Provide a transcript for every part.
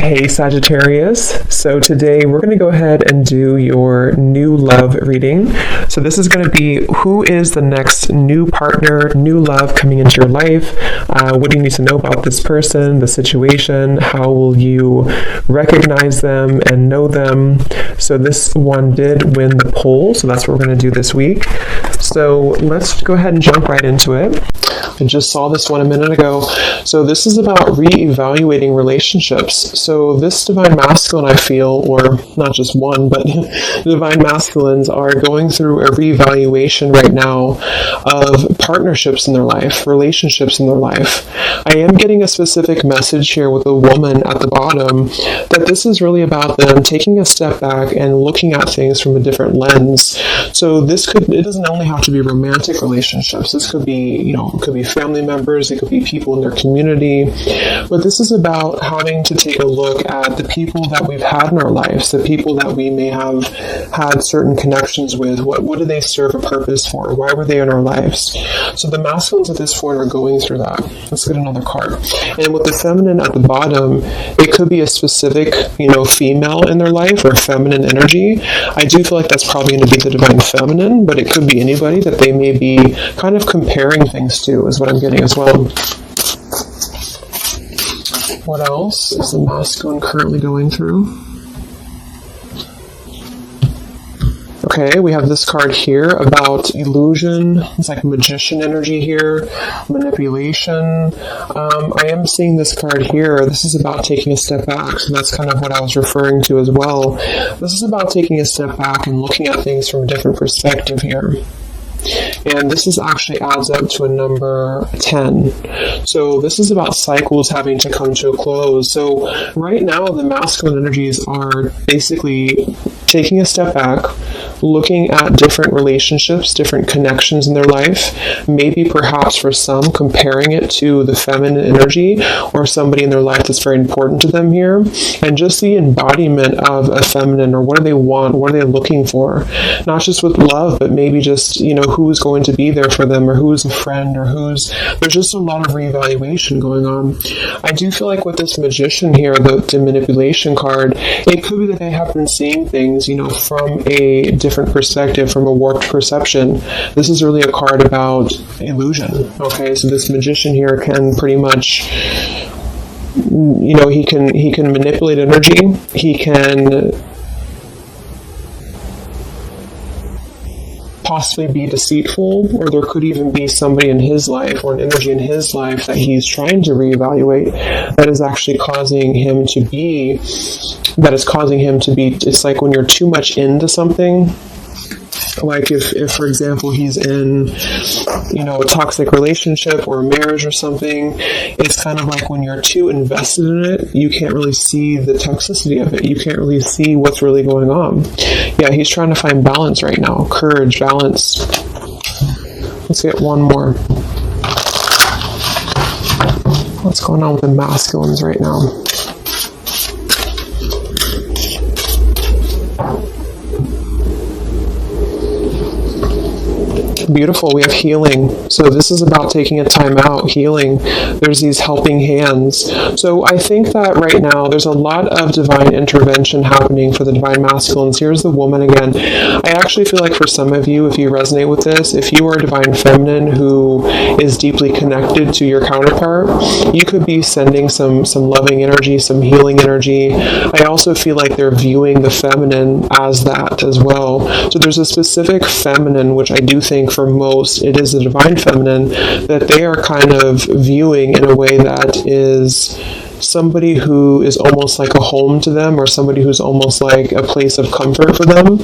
Hey Sagittarius, so today we're going to go ahead and do your new love reading. So this is going to be who is the next new partner, new love coming into your life. What do you need to know about this person, the situation? How will you recognize them and know them? So this one did win the poll, so that's what we're going to do this week. So let's go ahead and jump right into it. I just saw this one a minute ago. So this is about re-evaluating relationships. So this divine masculine, I feel, or not just one, but divine masculines are going through a re-evaluation right now of partnerships in their life, relationships in their life. I am getting a specific message here with a woman at the bottom that this is really about them taking a step back and looking at things from a different lens. So it doesn't only have to be romantic relationships. This could be, it could be family members, it could be people in their community, but this is about having to take a look at the people that we've had in our lives, the people that we may have had certain connections with. What do they serve a purpose for? Why were they in our lives? So the masculines at this point are going through that. Let's get another card. And with the feminine at the bottom, it could be a specific, female in their life or feminine energy. I do feel like that's probably going to be the divine feminine, but it could be anybody that they may be kind of comparing things to, is what I'm getting as well. What else is the masculine currently going through? Okay, we have this card here about illusion. It's like magician energy here, manipulation. I am seeing this card here. This is about taking a step back, so that's kind of what I was referring to as well. This is about taking a step back and looking at things from a different perspective here. And this actually adds up to a number 10. So this is about cycles having to come to a close. So right now the masculine energies are basically taking a step back, looking at different relationships, different connections in their life, maybe perhaps for some comparing it to the feminine energy or somebody in their life that's very important to them here, and just the embodiment of a feminine, or what do they want, what are they looking for, not just with love, but maybe just, who's going to be there for them, or who's a friend, or there's just a lot of reevaluation going on. I do feel like with this magician here, the manipulation card, it could be that they have been seeing things, from a different perspective, from a warped perception. This is really a card about illusion. Okay, so this magician here can pretty much, he can manipulate energy. He can possibly be deceitful, or there could even be somebody in his life or an energy in his life that he's trying to reevaluate that is actually causing him to be, it's like when you're too much into something. Like if for example, he's in, a toxic relationship or a marriage or something, it's kind of like when you're too invested in it, you can't really see the toxicity of it. You can't really see what's really going on. Yeah, he's trying to find balance right now. Courage, balance. Let's get one more. What's going on with the masculines right now? Beautiful. We have healing. So this is about taking a time out, healing. There's these helping hands. So I think that right now there's a lot of divine intervention happening for the divine masculines. Here's the woman again. I actually feel like for some of you, if you resonate with this, if you are a divine feminine who is deeply connected to your counterpart, you could be sending some loving energy, some healing energy. I also feel like they're viewing the feminine as that as well. So there's a specific feminine, which I do think for most, it is the divine feminine, that they are kind of viewing in a way that is somebody who is almost like a home to them, or somebody who's almost like a place of comfort for them.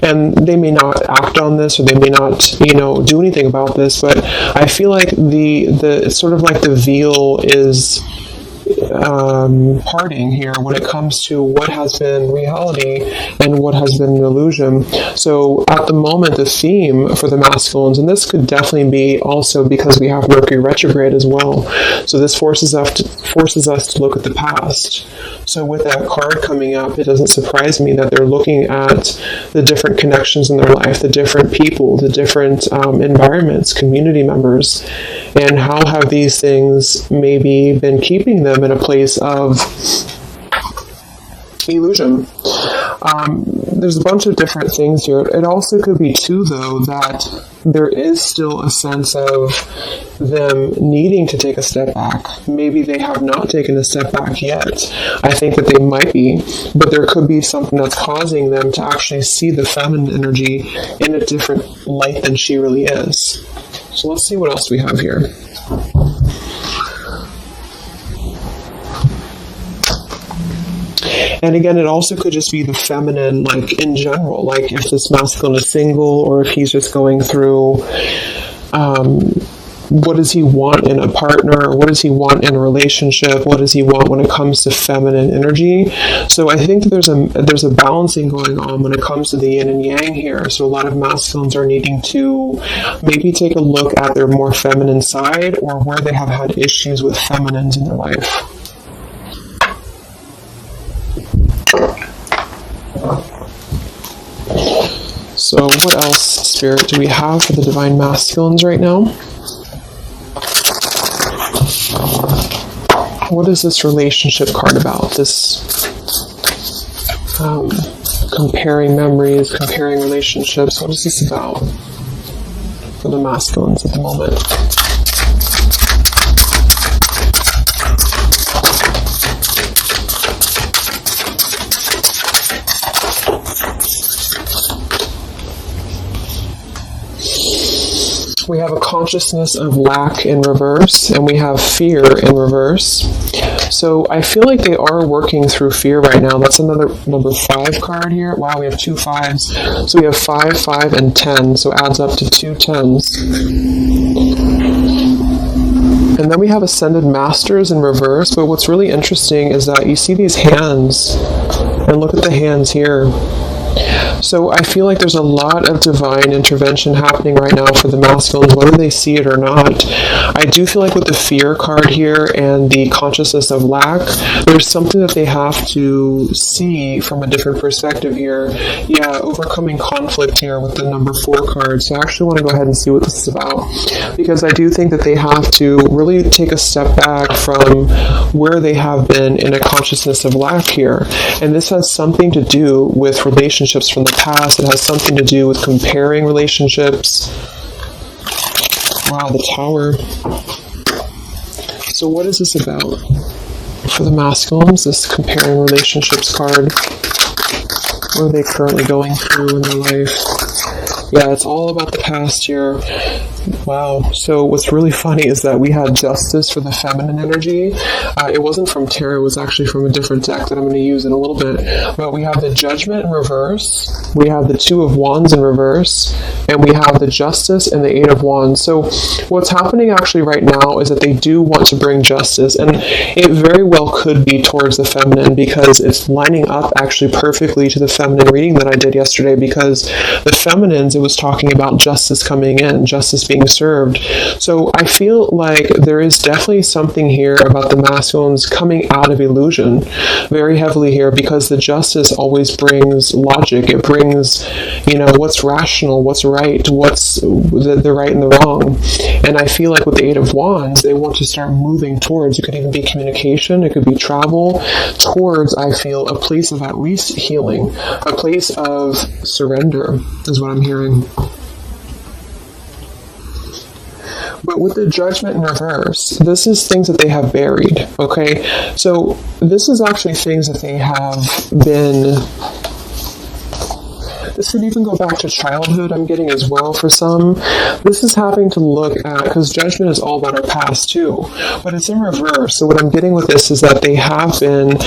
And they may not act on this, or they may not, do anything about this, but I feel like the sort of like the veil is parting here when it comes to what has been reality and what has been an illusion. So at the moment, the theme for the masculines, and this could definitely be also because we have Mercury retrograde as well, so this forces us to look at the past. So with that card coming up, it doesn't surprise me that they're looking at the different connections in their life, the different people, the different environments, community members, and how have these things maybe been keeping them in a place of illusion. There's a bunch of different things here. It also could be too, though, that there is still a sense of them needing to take a step back. Maybe they have not taken a step back yet. I think that they might be, but there could be something that's causing them to actually see the feminine energy in a different light than she really is. So let's see what else we have here. And again, it also could just be the feminine, like in general, like if this masculine is single or if he's just going through, what does he want in a partner? What does he want in a relationship? What does he want when it comes to feminine energy? So I think that there's a balancing going on when it comes to the yin and yang here. So a lot of masculines are needing to maybe take a look at their more feminine side or where they have had issues with feminines in their life. So what else, Spirit, do we have for the Divine Masculines right now? What is this relationship card about? This comparing memories, comparing relationships. What is this about for the masculines at the moment? We have a consciousness of lack in reverse, and we have fear in reverse. So I feel like they are working through fear right now. That's another number 5 card here. Wow, we have 2 5s. So we have 5, 5, and 10. So it adds up to 2 10s. And then we have Ascended Masters in reverse. But what's really interesting is that you see these hands. And look at the hands here. So I feel like there's a lot of divine intervention happening right now for the masculines, whether they see it or not. I do feel like with the fear card here and the consciousness of lack, there's something that they have to see from a different perspective here. Yeah, overcoming conflict here with the number 4 card. So I actually want to go ahead and see what this is about, because I do think that they have to really take a step back from where they have been in a consciousness of lack here. And this has something to do with relationships from the past. It has something to do with comparing relationships. Wow, the Tower. So what is this about for the masculines, this comparing relationships card? What are they currently going through in their life? Yeah, it's all about the past here. Wow. So what's really funny is that we had Justice for the feminine energy. It wasn't from tarot. It was actually from a different deck that I'm going to use in a little bit. But we have the Judgment in reverse. We have the 2 of Wands in reverse. And we have the Justice and the 8 of Wands. So what's happening actually right now is that they do want to bring justice. And it very well could be towards the feminine, because it's lining up actually perfectly to the feminine reading that I did yesterday, because the feminines, it was talking about justice coming in, justice being served. So I feel like there is definitely something here about the masculines coming out of illusion very heavily here, because the justice always brings logic. It brings, what's rational, what's right, what's the right and the wrong. And I feel like with the 8 of Wands, they want to start moving towards, it could even be communication, it could be travel, towards, I feel, a place of at least healing, a place of surrender is what I'm hearing. But with the Judgment in reverse, this is things that they have buried, okay? So this is actually things that they have been... This could even go back to childhood, I'm getting as well for some. This is having to look at, because Judgment is all about our past too, but it's in reverse. So what I'm getting with this is that they have been,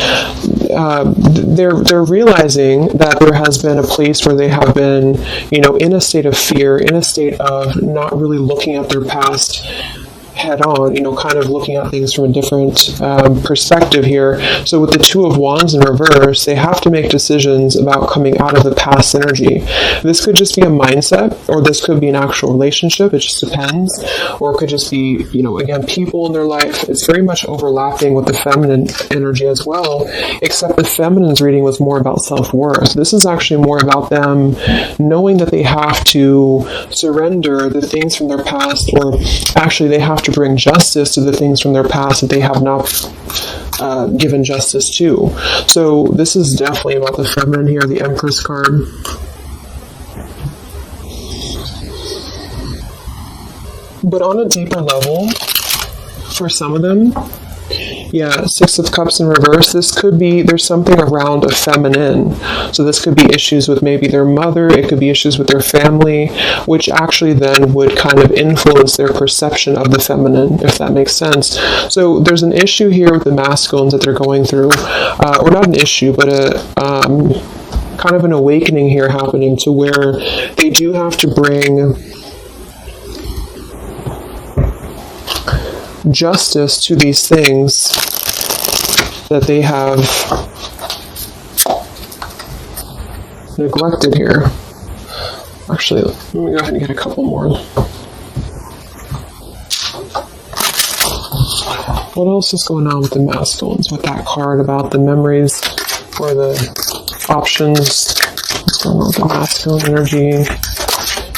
they're realizing that there has been a place where they have been, in a state of fear, in a state of not really looking at their past head on, kind of looking at things from a different perspective here. So with the 2 of Wands in reverse, they have to make decisions about coming out of the past energy. This could just be a mindset, or this could be an actual relationship. It just depends. Or it could just be, again, people in their life. It's very much overlapping with the feminine energy as well, except the feminine's reading was more about self-worth. This is actually more about them knowing that they have to surrender the things from their past, or actually they have to to bring justice to the things from their past that they have not given justice to. So this is definitely about the feminine here, the Empress card. But on a deeper level, for some of them, yeah, Six of Cups in reverse, this could be, there's something around a feminine. So this could be issues with maybe their mother, it could be issues with their family, which actually then would kind of influence their perception of the feminine, if that makes sense. So there's an issue here with the masculines that they're going through, or not an issue, but a kind of an awakening here happening to where they do have to bring justice to these things that they have neglected here. Actually, let me go ahead and get a couple more. What else is going on with the masculines with that card about the memories or the options? What's going on with the masculine energy?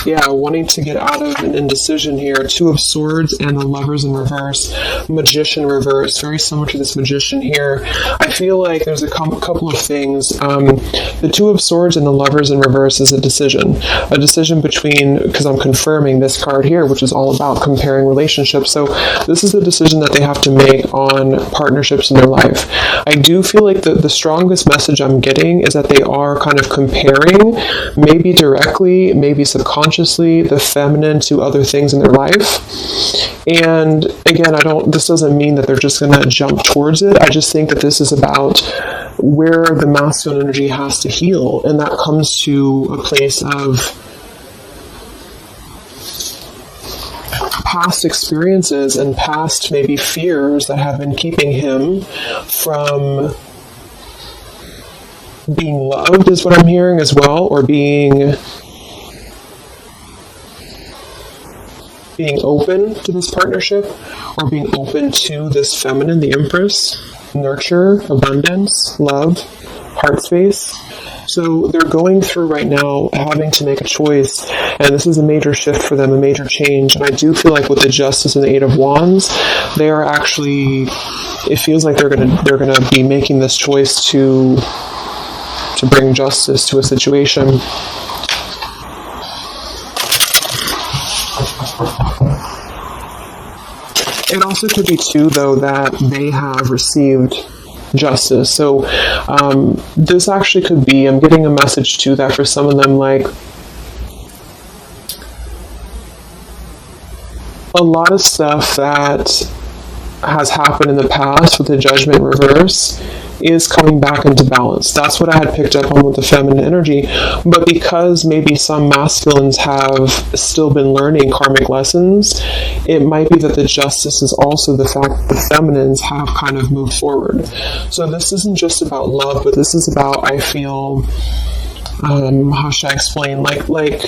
Yeah, wanting to get out of an indecision here. Two of Swords and the Lovers in reverse. Magician reverse. Very similar to this Magician here. I feel like there's a couple of things. The Two of Swords and the Lovers in reverse is a decision. A decision between, because I'm confirming this card here, which is all about comparing relationships. So this is a decision that they have to make on partnerships in their life. I do feel like the strongest message I'm getting is that they are kind of comparing, maybe directly, maybe subconsciously, the feminine to other things in their life. And again, this doesn't mean that they're just going to jump towards it. I just think that this is about where the masculine energy has to heal, and that comes to a place of past experiences and past maybe fears that have been keeping him from being loved, is what I'm hearing as well, or being open to this partnership, or being open to this feminine, the Empress, nurture, abundance, love, heart space. So they're going through right now having to make a choice, and this is a major shift for them, a major change. And I do feel like with the Justice and the Eight of Wands, they are actually, it feels like they're gonna be making this choice to bring justice to a situation. It also could be too, though, that they have received justice. So this actually could be, I'm getting a message too that for some of them, like, a lot of stuff that has happened in the past with the Judgment reverse is coming back into balance. That's what I had picked up on with the feminine energy. But because maybe some masculines have still been learning karmic lessons, it might be that the justice is also the fact that the feminines have kind of moved forward. So this isn't just about love, but this is about, I feel, how should I explain? Like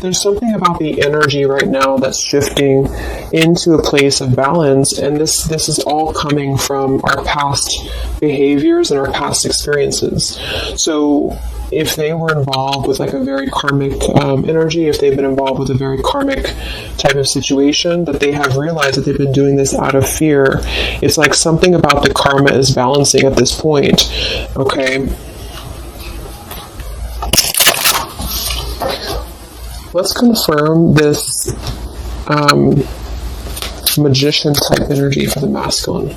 there's something about the energy right now that's shifting into a place of balance, and this is all coming from our past behaviors and our past experiences. So if they were involved with like a very karmic energy, if they've been involved with a very karmic type of situation, that they have realized that they've been doing this out of fear, it's like something about the karma is balancing at this point. Okay. Let's confirm this magician type energy for the masculine.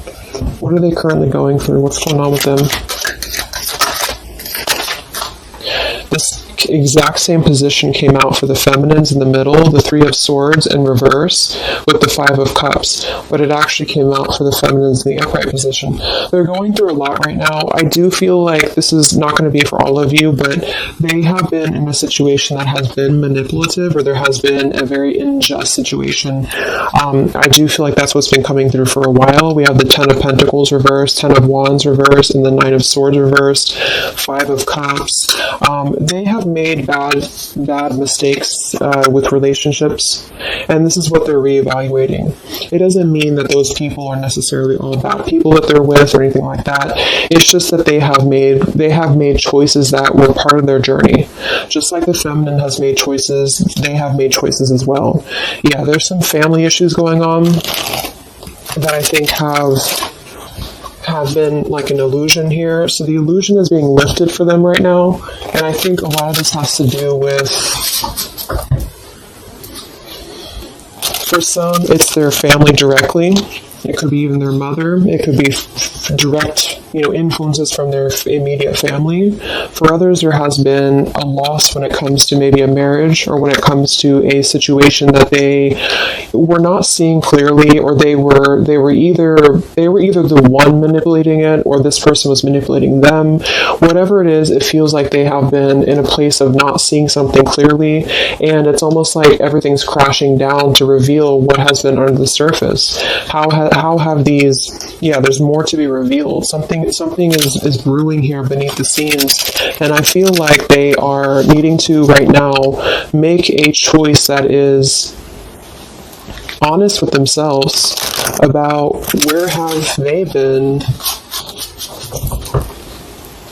What are they currently going through? What's going on with them? This exact same position came out for the feminines in the middle, the Three of Swords in reverse with the Five of Cups, but it actually came out for the feminines in the upright position. They're going through a lot right now. I do feel like this is not going to be for all of you, but they have been in a situation that has been manipulative, or there has been a very unjust situation. I do feel like that's what's been coming through for a while. We have the Ten of Pentacles reversed, Ten of Wands reversed, and the Nine of Swords reversed, Five of Cups. They have made bad mistakes with relationships, and this is what they're reevaluating. It doesn't mean that those people are necessarily all bad people that they're with or anything like that. It's just that they have made choices that were part of their journey. Just like the feminine has made choices, they have made choices as well. Yeah, there's some family issues going on that I think have been like an illusion here. So the illusion is being lifted for them right now, and I think a lot of this has to do with, for some, it's their family directly. It could be even their mother. It could be direct, influences from their immediate family. For others, there has been a loss when it comes to maybe a marriage, or when it comes to a situation that they were not seeing clearly, or they were either the one manipulating it, or this person was manipulating them. Whatever it is, it feels like they have been in a place of not seeing something clearly, and it's almost like everything's crashing down to reveal what has been under the surface. How have these? Yeah, there's more to be revealed. Something is brewing here beneath the scenes, and I feel like they are needing to right now make a choice that is honest with themselves about where have they been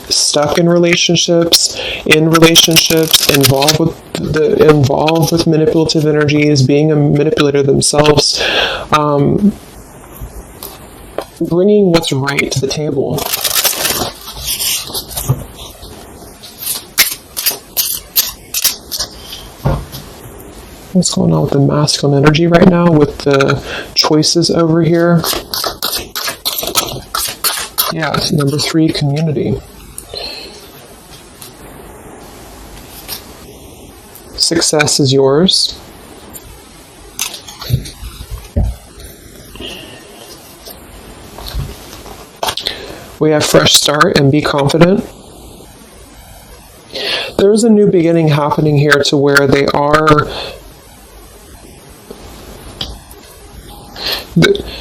stuck in relationships, involved with manipulative energies, being a manipulator themselves, bringing what's right to the table. What's going on with the masculine energy right now with the choices over here? Yeah, it's number 3, community. Success is yours. We have fresh start and be confident. There's a new beginning happening here to where they are.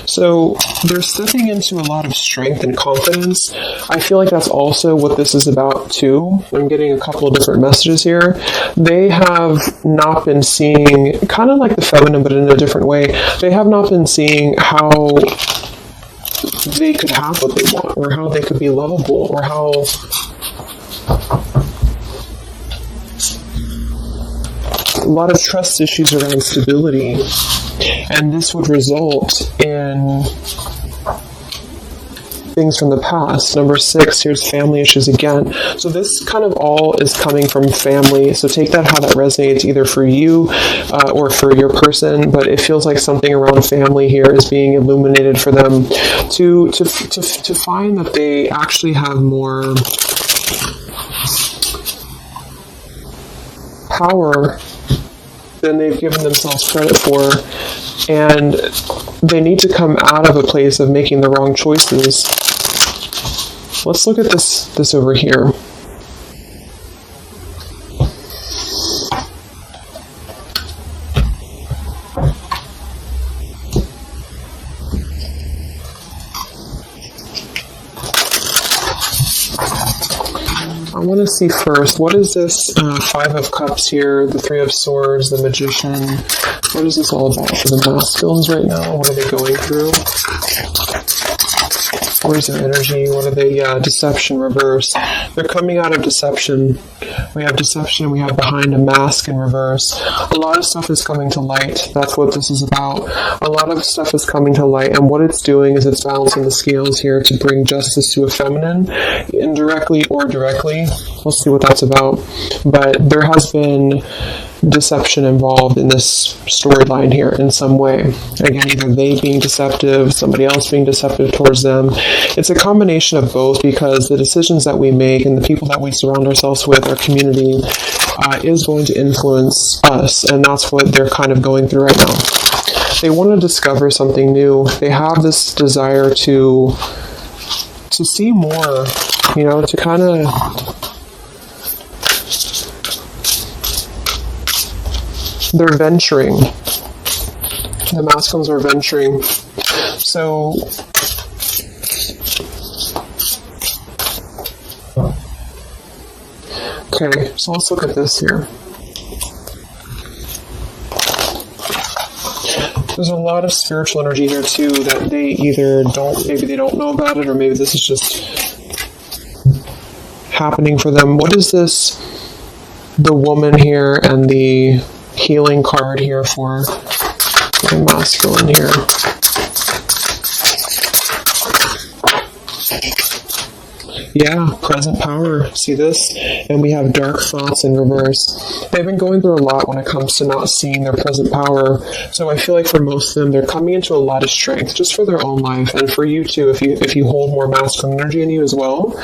So they're stepping into a lot of strength and confidence. I feel like that's also what this is about too. I'm getting a couple of different messages here. They have not been seeing, kind of like the feminine, but in a different way. They have not been seeing how they could have what they want, or how they could be lovable, or how a lot of trust issues around stability, and this would result in things from the past. Number 6, here's family issues again. So this kind of all is coming from family. So take that how that resonates, either for you or for your person. But it feels like something around family here is being illuminated for them to find that they actually have more power than they've given themselves credit for, and they need to come out of a place of making the wrong choices. Let's look at this over here. I want to see first, what is this 5 of Cups here, the 3 of Swords, the Magician? What is this all about for the masculines right now? What are they going through? Where's their energy? What are they? Deception reverse. They're coming out of deception. We have deception. We have behind a mask in reverse. A lot of stuff is coming to light. That's what this is about. A lot of stuff is coming to light, and what it's doing is it's balancing the scales here to bring justice to a feminine, indirectly or directly. We'll see what that's about. But there has been deception involved in this storyline here in some way. Again, either they being deceptive, somebody else being deceptive towards them. It's a combination of both, because the decisions that we make and the people that we surround ourselves with, our community, is going to influence us, and that's what they're kind of going through right now. They want to discover something new. They have this desire to see more, to kind of... They're venturing. The masculines are venturing. So Okay, so let's look at this here. There's a lot of spiritual energy here too that they either maybe they don't know about it, or maybe this is just happening for them. What is this? The woman here and the healing card here for the masculine here. Yeah, present power. See this? And we have dark thoughts in reverse. They've been going through a lot when it comes to not seeing their present power. So I feel like for most of them, they're coming into a lot of strength just for their own life. And for you too, if you hold more masculine energy in you as well,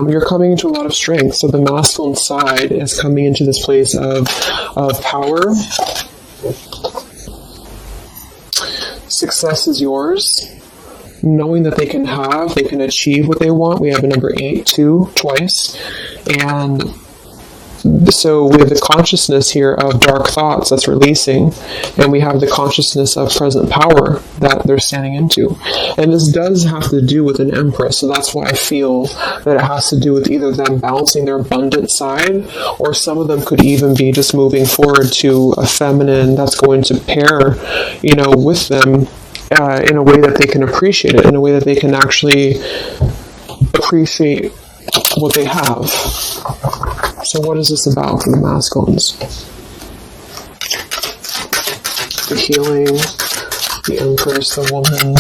you're coming into a lot of strength. So the masculine side is coming into this place of power. Success is yours. Knowing that they can achieve what they want. We have a number 8, 2, twice. And so we have the consciousness here of dark thoughts that's releasing, and we have the consciousness of present power that they're standing into. And this does have to do with an Empress, so that's why I feel that it has to do with either them balancing their abundant side, or some of them could even be just moving forward to a feminine that's going to pair, with them in a way that they can appreciate it, in a way that they can actually appreciate what they have. So what is this about for the masculines? The healing, the Empress, the woman.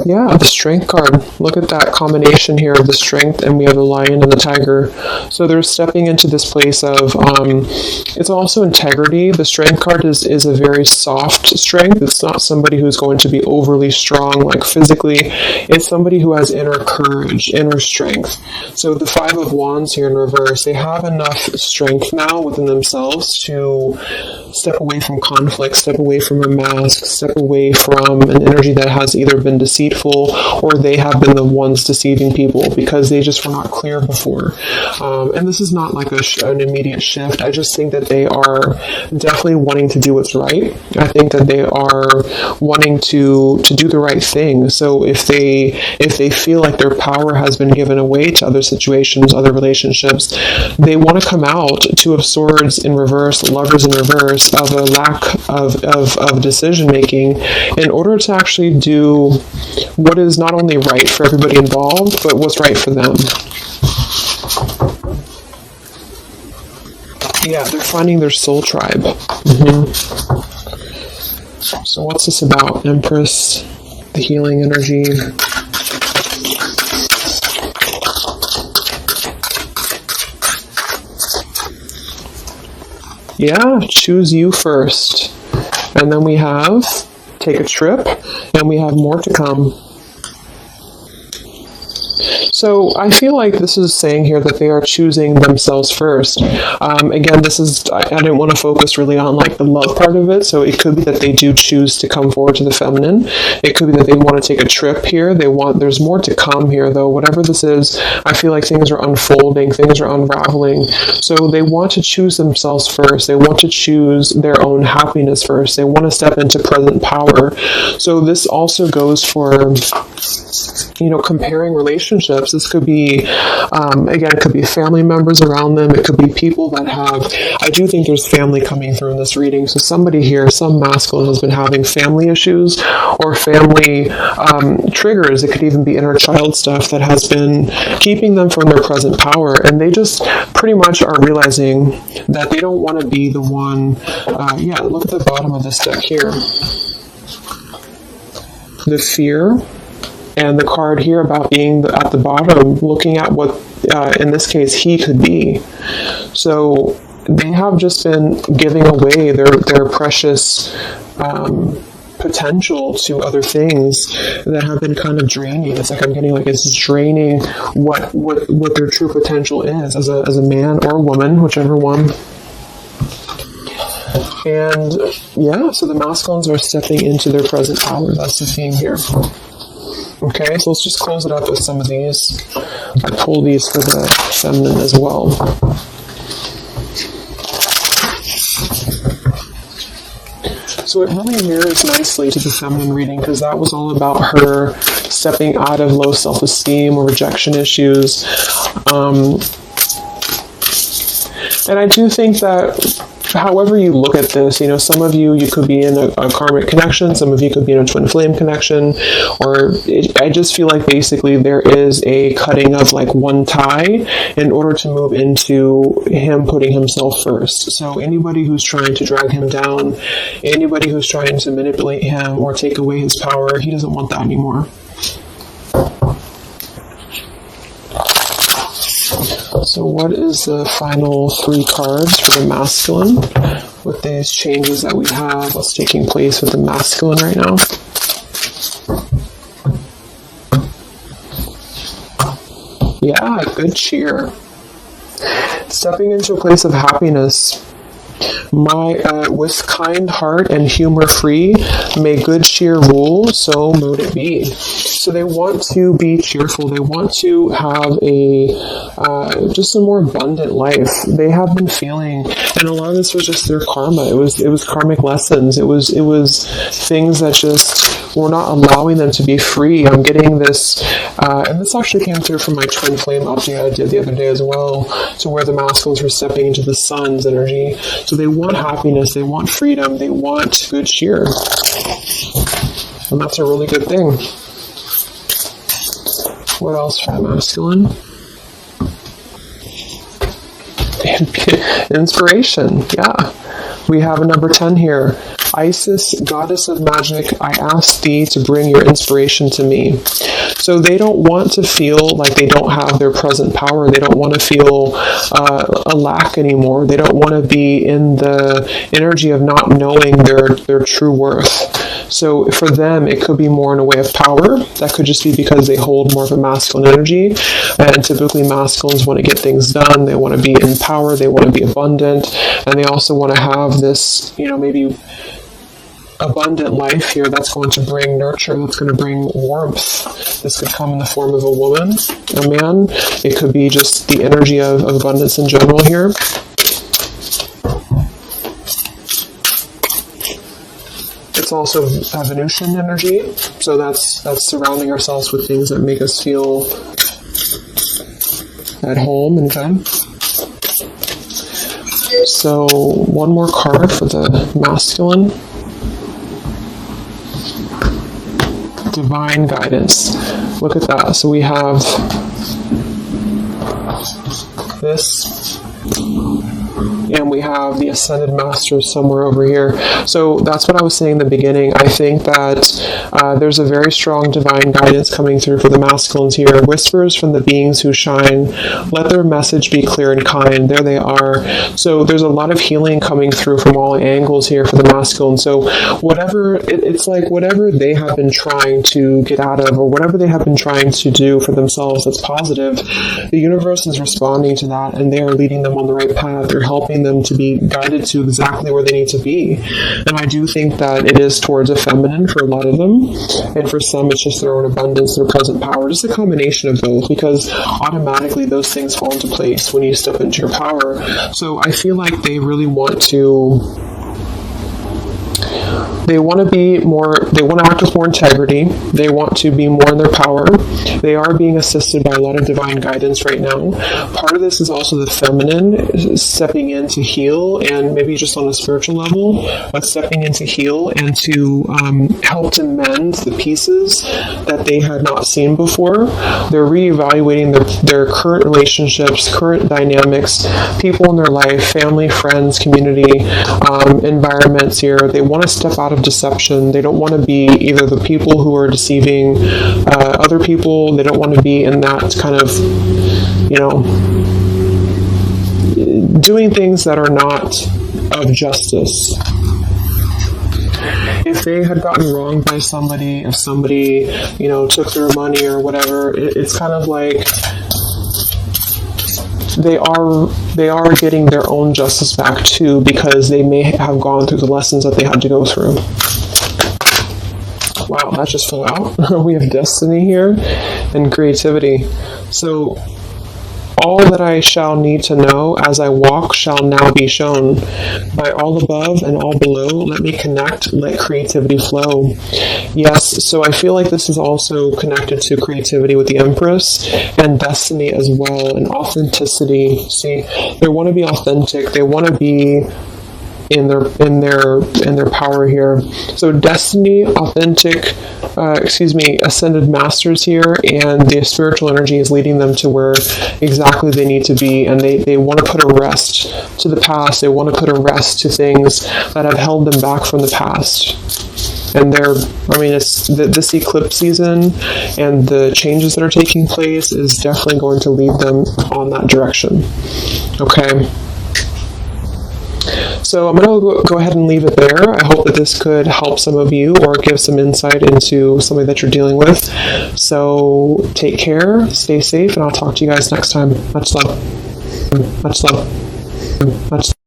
Yeah, the Strength card. Look at that combination here of the Strength, and we have the Lion and the Tiger. So they're stepping into this place of, it's also integrity. The Strength card is a very soft strength. It's not somebody who's going to be overly strong, like physically. It's somebody who has inner courage, inner strength. So the Five of Wands here in reverse, they have enough strength now within themselves to step away from conflict, step away from a mask, step away from an energy that has either been deceitful or they have been the ones deceiving people because they just were not clear before. And this is not like an immediate shift. I just think that they are definitely wanting to do what's right. I think that they are wanting to do the right thing. So if they feel like their power has been given away to other situations, other relationships, they want to come out. Two of Swords in reverse, Lovers in reverse, of a lack of decision making in order to actually do what is not only right for everybody involved, but what's right for them. Yeah, they're finding their soul tribe. So what's this about? Empress, the healing energy. Yeah, choose you first. And then we have take a trip, and we have more to come. So I feel like this is saying here that they are choosing themselves first. Again, this is, I didn't want to focus really on like the love part of it. So it could be that they do choose to come forward to the feminine. It could be that they want to take a trip here. There's more to come here though. Whatever this is, I feel like things are unfolding, things are unraveling. So they want to choose themselves first. They want to choose their own happiness first. They want to step into present power. So this also goes for, comparing relationships. This could be, again, it could be family members around them. It could be people that I do think there's family coming through in this reading. So somebody here, some masculine has been having family issues or family triggers. It could even be inner child stuff that has been keeping them from their present power. And they just pretty much are realizing that they don't want to be the one. Look at the bottom of this deck here. The fear. And the card here about being at the bottom, looking at what, in this case, he could be. So they have just been giving away their precious potential to other things that have been kind of draining. It's like I'm getting like it's draining what their true potential is as a man or a woman, whichever one. And so the masculines are stepping into their present power. That's the theme here. Okay, so let's just close it up with some of these. I pull these for the feminine as well. So it really mirrors nicely to the feminine reading, because that was all about her stepping out of low self-esteem or rejection issues. And I do think that however you look at this, some of you could be in a karmic connection, some of you could be in a twin flame connection, I just feel like basically there is a cutting of like one tie in order to move into him putting himself first. So anybody who's trying to drag him down, anybody who's trying to manipulate him or take away his power, he doesn't want that anymore. So what is the final 3 cards for the masculine with these changes that we have? What's taking place with the masculine right now? Yeah, good cheer. Stepping into a place of happiness. With kind heart and humor free, may good cheer rule, so mote it be. So they want to be cheerful. They want to have just a more abundant life. They have been feeling, and a lot of this was just their karma. It was karmic lessons. It was things that just were not allowing them to be free. I'm getting this, and this actually came through from my twin flame update I did the other day as well, to where the masculines were stepping into the sun's energy. So they want happiness, they want freedom, they want good cheer. And that's a really good thing. What else for the masculine? Inspiration, yeah. We have a number 10 here. Isis, goddess of magic, I ask thee to bring your inspiration to me. So they don't want to feel like they don't have their present power. They don't want to feel a lack anymore. They don't want to be in the energy of not knowing their true worth. So for them, it could be more in a way of power. That could just be because they hold more of a masculine energy. And typically masculines want to get things done. They want to be in power. They want to be abundant. And they also want to have this, maybe abundant life here that's going to bring nurture, that's going to bring warmth. This could come in the form of a woman, a man. It could be just the energy of abundance in general here. It's also a Venusian energy, so that's surrounding ourselves with things that make us feel at home and good. So one more card for the masculine. Divine guidance. Look at that. So we have this, and we have the Ascended Masters somewhere over here. So that's what I was saying in the beginning. I think that there's a very strong divine guidance coming through for the masculines here. Whispers from the beings who shine. Let their message be clear and kind. There they are. So there's a lot of healing coming through from all angles here for the masculine. So whatever, it's like whatever they have been trying to get out of, or whatever they have been trying to do for themselves that's positive, the universe is responding to that, and they are leading them on the right path. They're helping them to be guided to exactly where they need to be. And I do think that it is towards a feminine for a lot of them, and for some it's just their own abundance, their present power, just a combination of both, because automatically those things fall into place when you step into your power. So I feel like they really want to be more, they want to act with more integrity. They want to be more in their power. They are being assisted by a lot of divine guidance right now. Part of this is also the feminine stepping in to heal, and maybe just on a spiritual level, but stepping in to heal and to help to mend the pieces that they had not seen before. They're reevaluating their current relationships, current dynamics, people in their life, family, friends, community, environments here. They want to step out of deception. They don't want to be either the people who are deceiving other people. They don't want to be in that kind of, doing things that are not of justice. If they had gotten wronged by somebody, if somebody, took their money or whatever, it's kind of like they are getting their own justice back too, because they may have gone through the lessons that they had to go through. Wow, that just fell out. We have destiny here and creativity. So All that I shall need to know as I walk shall now be shown. By all above and all below, let me connect, let creativity flow. Yes, so I feel like this is also connected to creativity with the Empress and destiny as well, and authenticity. See, they want to be authentic. They want to be in their power here. So destiny, authentic, ascended masters here, and the spiritual energy is leading them to where exactly they need to be, and they want to put a rest to the past. They want to put a rest to things that have held them back from the past. And it's this eclipse season and the changes that are taking place is definitely going to lead them on that direction. Okay. So I'm going to go ahead and leave it there. I hope that this could help some of you or give some insight into something that you're dealing with. So take care, stay safe, and I'll talk to you guys next time. Much love. Much love. Much love.